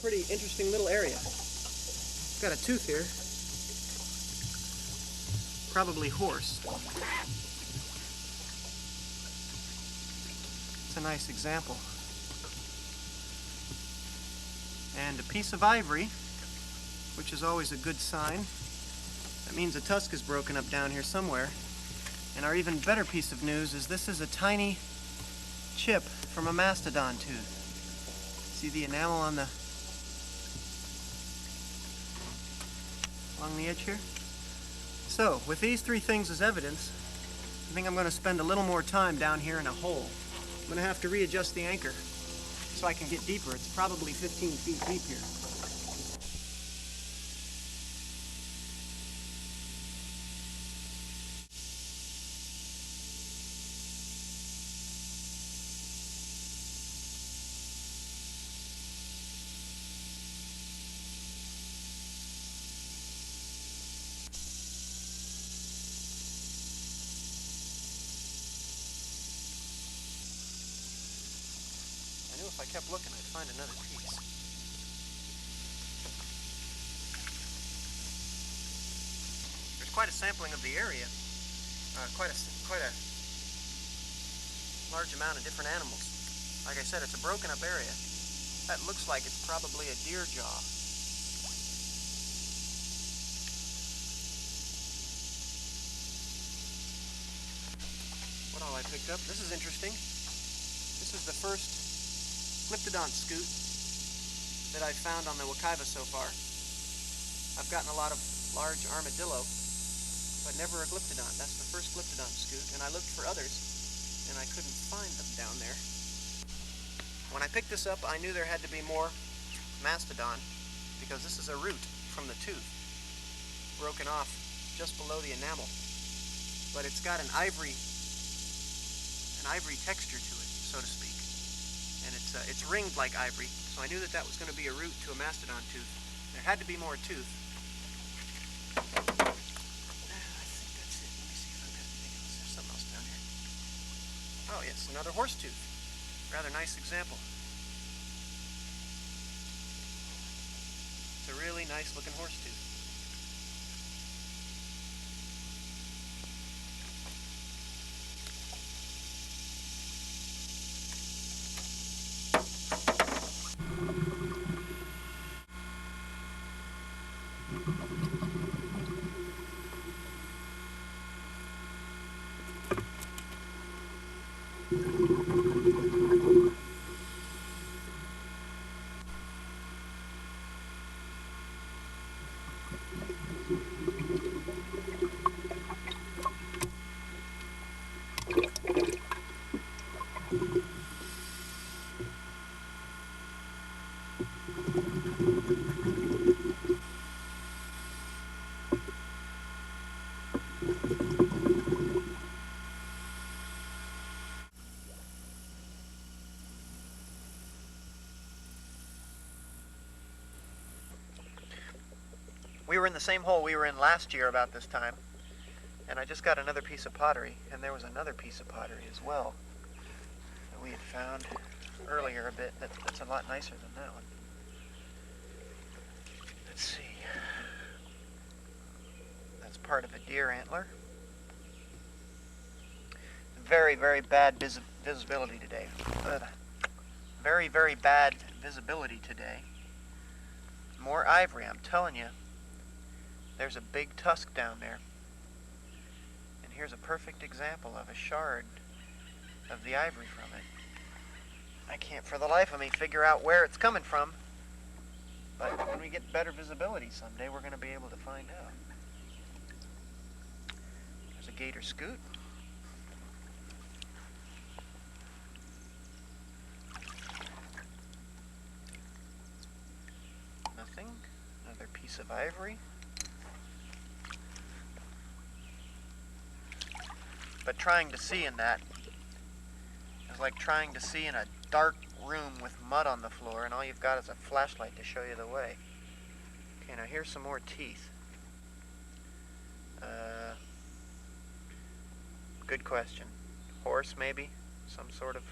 pretty interesting little area. It's got a tooth here. Probably horse. It's a nice example. And a piece of ivory, which is always a good sign. That means a tusk is broken up down here somewhere. And our even better piece of news is this is a tiny chip from a mastodon tooth. See the enamel on the along the edge here? So, with these three things as evidence, I think I'm going to spend a little more time down here in a hole. I'm going to have to readjust the anchor so I can get deeper. It's probably 15 feet deep here. If I kept looking, I'd find another piece. There's quite a sampling of the area, quite a large amount of different animals. Like I said, it's a broken up area. That looks like it's probably a deer jaw. What all I picked up? This is interesting. This is the first Glyptodon scoot that I've found on the Wekiva so far. I've gotten a lot of large armadillo, but never a Glyptodon. That's the first Glyptodon scoot, and I looked for others, and I couldn't find them down there. When I picked this up, I knew there had to be more mastodon, because this is a root from the tooth, broken off just below the enamel. But it's got an ivory texture to it, so to speak. And it's ringed like ivory, so I knew that that was going to be a root to a mastodon tooth. There had to be more tooth. I think that's it. Let me see if I've got anything else. There's something else down here. Oh yes, another horse tooth. Rather nice example. It's a really nice looking horse tooth. We were in the same hole we were in last year about this time, and I just got another piece of pottery, and there was another piece of pottery as well that we had found earlier a bit that's a lot nicer than that one. Let's see. That's part of a deer antler. Very, very bad visibility today. Very, very bad visibility today. More ivory, I'm telling you. There's a big tusk down there. And here's a perfect example of a shard of the ivory from it. I can't for the life of me figure out where it's coming from. But when we get better visibility someday, we're going to be able to find out. There's a gator scoot. Nothing. Another piece of ivory. But trying to see in that is like trying to see in a dark room with mud on the floor, and all you've got is a flashlight to show you the way. Okay, now here's some more teeth. Good question. Horse, maybe? Some sort of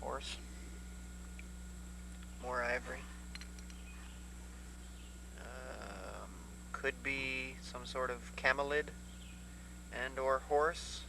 horse. More ivory. Could be some sort of camelid and or horse.